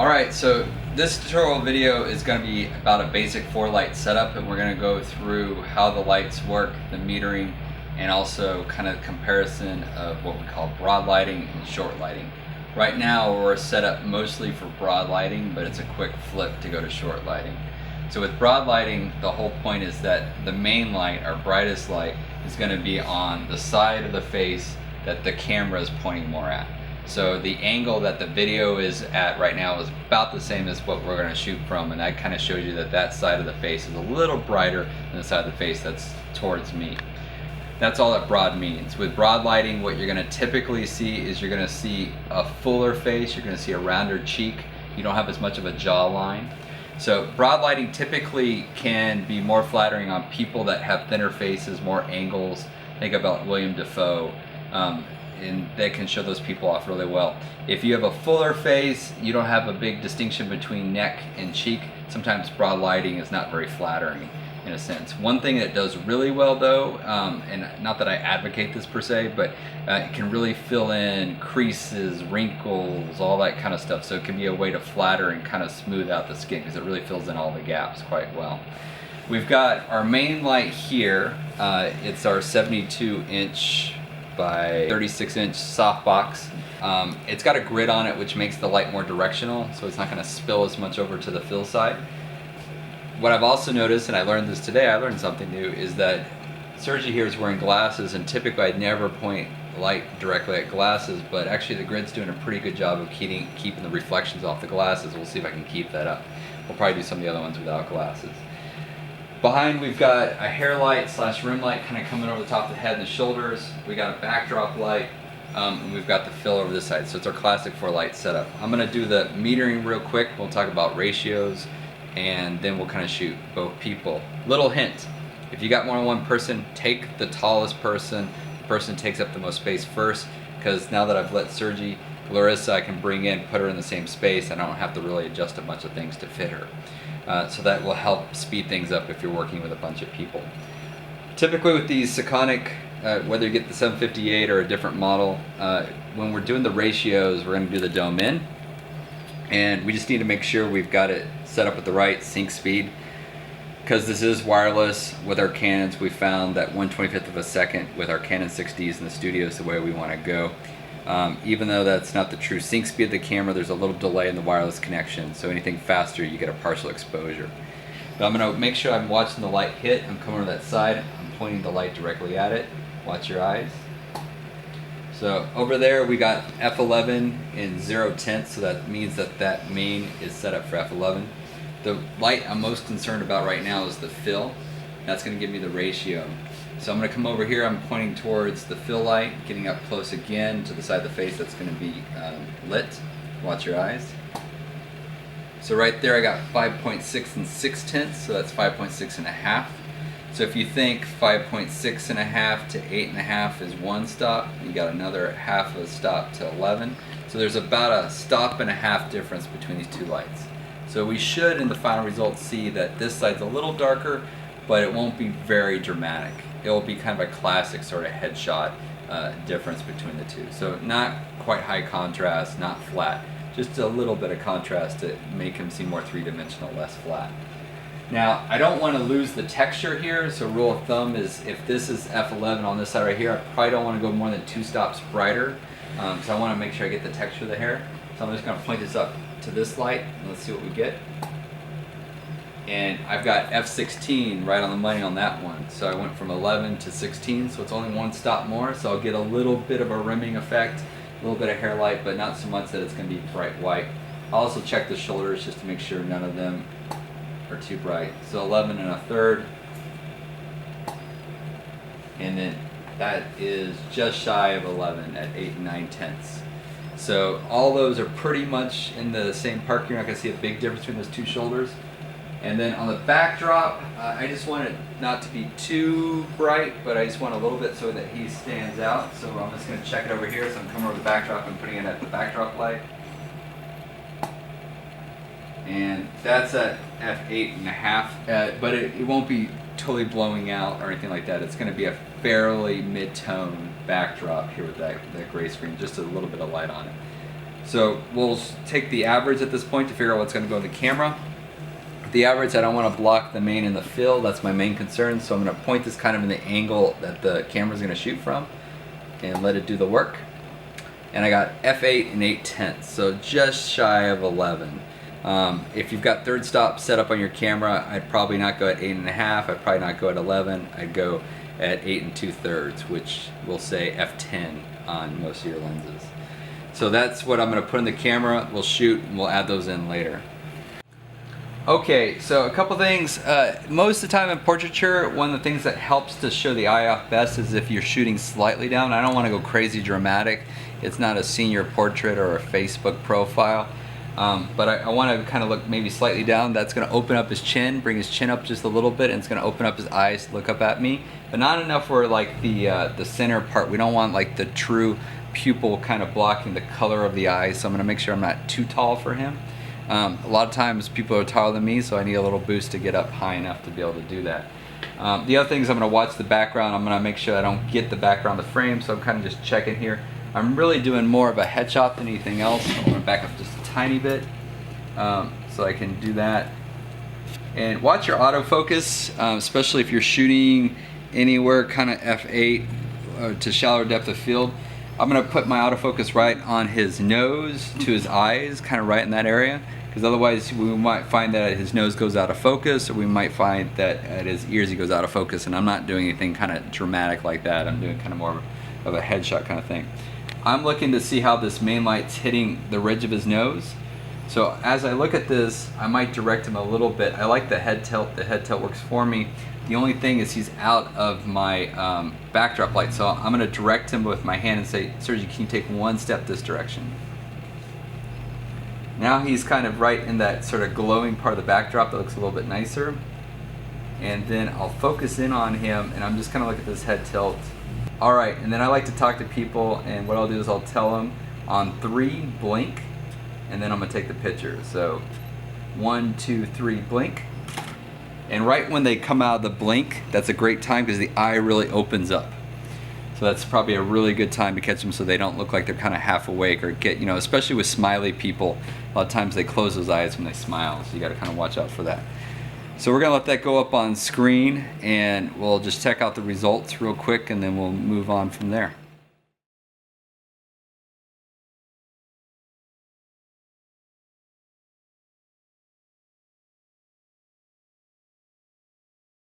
Alright, so this tutorial video is going to be about a basic 4-light setup, and we're going to go through how the lights work, the metering, and also kind of comparison of what we call broad lighting and short lighting. Right now we're set up mostly for broad lighting, but it's a quick flip to go to short lighting. So with broad lighting, the whole point is that the main light, our brightest light, is going to be on the side of the face that the camera is pointing more at. So the angle that the video is at right now is about the same as what we're going to shoot from, and that kind of shows you that that side of the face is a little brighter than the side of the face that's towards me. That's all that broad means. With broad lighting, what you're going to typically see is you're going to see a fuller face, you're going to see a rounder cheek, you don't have as much of a jawline. So broad lighting typically can be more flattering on people that have thinner faces, more angles. Think about William Dafoe. And they can show those people off really well. If you have a fuller face, you don't have a big distinction between neck and cheek. Sometimes broad lighting is not very flattering in a sense. One thing that does really well though, and not that I advocate this per se, but it can really fill in creases, wrinkles, all that kind of stuff. So it can be a way to flatter and kind of smooth out the skin because it really fills in all the gaps quite well. We've got our main light here. It's our 72-inch by 36-inch softbox. It's got a grid on it which makes the light more directional, so it's not going to spill as much over to the fill side. What I've also noticed, and I learned this today, I learned something new, is that Sergi here is wearing glasses, and typically I'd never point light directly at glasses, but actually the grid's doing a pretty good job of keeping the reflections off the glasses. We'll see if I can keep that up. We'll probably do some of the other ones without glasses. Behind we've got a hair light / rim light kind of coming over the top of the head and the shoulders. We got a backdrop light, and we've got the fill over this side. So it's our classic 4-light setup. I'm going to do the metering real quick. We'll talk about ratios, and then we'll kind of shoot both people. Little hint, if you got more than one person, take the tallest person. The person takes up the most space first, because now that I've let Sergi, Larissa I can bring in, put her in the same space, and I don't have to really adjust a bunch of things to fit her. So that will help speed things up if you're working with a bunch of people. Typically with these Sekonic, whether you get the 758 or a different model, when we're doing the ratios, we're going to do the dome in, and we just need to make sure we've got it set up with the right sync speed. Because this is wireless, with our Canons we found that 1/25th of a second with our Canon 6Ds in the studio is the way we want to go. Even though that's not the true sync speed of the camera, there's a little delay in the wireless connection, so anything faster you get a partial exposure. But I'm going to make sure I'm watching the light hit. I'm coming to that side, I'm pointing the light directly at it. Watch your eyes. So over there we got f11 in 0/10, so that means that that main is set up for f11. The light I'm most concerned about right now is the fill. That's going to give me the ratio. So I'm going to come over here, I'm pointing towards the fill light, getting up close again to the side of the face that's going to be lit. Watch your eyes. So right there I got 5.6 6/10, so that's 5.6 and a half. So if you think 5.6 and a half to 8.5 is one stop, you got another half of a stop to 11. So there's about a stop and a half difference between these two lights. So we should in the final results see that this side's a little darker, but it won't be very dramatic. It will be kind of a classic sort of headshot difference between the two. So not quite high contrast, not flat, just a little bit of contrast to make him seem more three-dimensional, less flat. Now, I don't want to lose the texture here, so rule of thumb is if this is f11 on this side right here, I probably don't want to go more than 2 stops brighter, because I want to make sure I get the texture of the hair. So I'm just going to point this up to this light, and let's see what we get. And I've got f16 right on the money on that one. So I went from 11 to 16, so it's only 1 stop more, so I'll get a little bit of a rimming effect, a little bit of hair light, but not so much that it's going to be bright white. I'll also check the shoulders just to make sure none of them are too bright. So 11 1/3, and then that is just shy of 11 at 8 9/10. So all those are pretty much in the same park. You're not going to see a big difference between those two shoulders. And then on the backdrop, I just want it not to be too bright, but I just want a little bit so that he stands out. So I'm just going to check it over here. So I'm coming over the backdrop and putting it at the backdrop light. And that's at f8.5, but it won't be totally blowing out or anything like that. It's going to be a fairly mid-tone backdrop here with that gray screen, just a little bit of light on it. So we'll take the average at this point to figure out what's going to go in the camera. The average, I don't want to block the main and the fill. That's my main concern. So I'm going to point this kind of in the angle that the camera's going to shoot from and let it do the work. And I got f8 and 8/10, so just shy of 11. If you've got third stop set up on your camera, I'd probably not go at 8.5. I'd probably not go at 11. I'd go at 8 2/3, which will say f10 on most of your lenses. So that's what I'm going to put in the camera. We'll shoot and we'll add those in later. Okay, so a couple things. Most of the time in portraiture, one of the things that helps to show the eye off best is if you're shooting slightly down. I don't want to go crazy dramatic. It's not a senior portrait or a Facebook profile. But I want to kind of look maybe slightly down. That's going to open up his chin, bring his chin up just a little bit, and it's going to open up his eyes to look up at me. But not enough where like the center part. We don't want like the true pupil kind of blocking the color of the eyes. So I'm going to make sure I'm not too tall for him. A lot of times people are taller than me, so I need a little boost to get up high enough to be able to do that. The other thing is I'm going to watch the background. I'm going to make sure I don't get the background of the frame, so I'm kind of just checking here. I'm really doing more of a headshot than anything else. I want to back up just a tiny bit so I can do that. And watch your autofocus, especially if you're shooting anywhere kind of f8 to shallower depth of field. I'm going to put my autofocus right on his nose to his eyes, kind of right in that area, because otherwise we might find that his nose goes out of focus, or we might find that at his ears he goes out of focus, and I'm not doing anything kind of dramatic like that. I'm doing kind of more of a headshot kind of thing. I'm looking to see how this main light's hitting the ridge of his nose. So as I look at this, I might direct him a little bit. I like the head tilt. The head tilt works for me. The only thing is he's out of my backdrop light. So I'm going to direct him with my hand and say, Sergi, can you take one step this direction? Now he's kind of right in that sort of glowing part of the backdrop that looks a little bit nicer. And then I'll focus in on him, and I'm just kind of look at this head tilt. All right, and then I like to talk to people, and what I'll do is I'll tell them on 3, blink, and then I'm gonna take the picture. So 1, 2, 3, blink. And right when they come out of the blink, that's a great time because the eye really opens up. So that's probably a really good time to catch them so they don't look like they're kind of half awake or get, especially with smiley people, a lot of times they close those eyes when they smile, so you gotta kind of watch out for that. So we're gonna let that go up on screen, and we'll just check out the results real quick, and then we'll move on from there.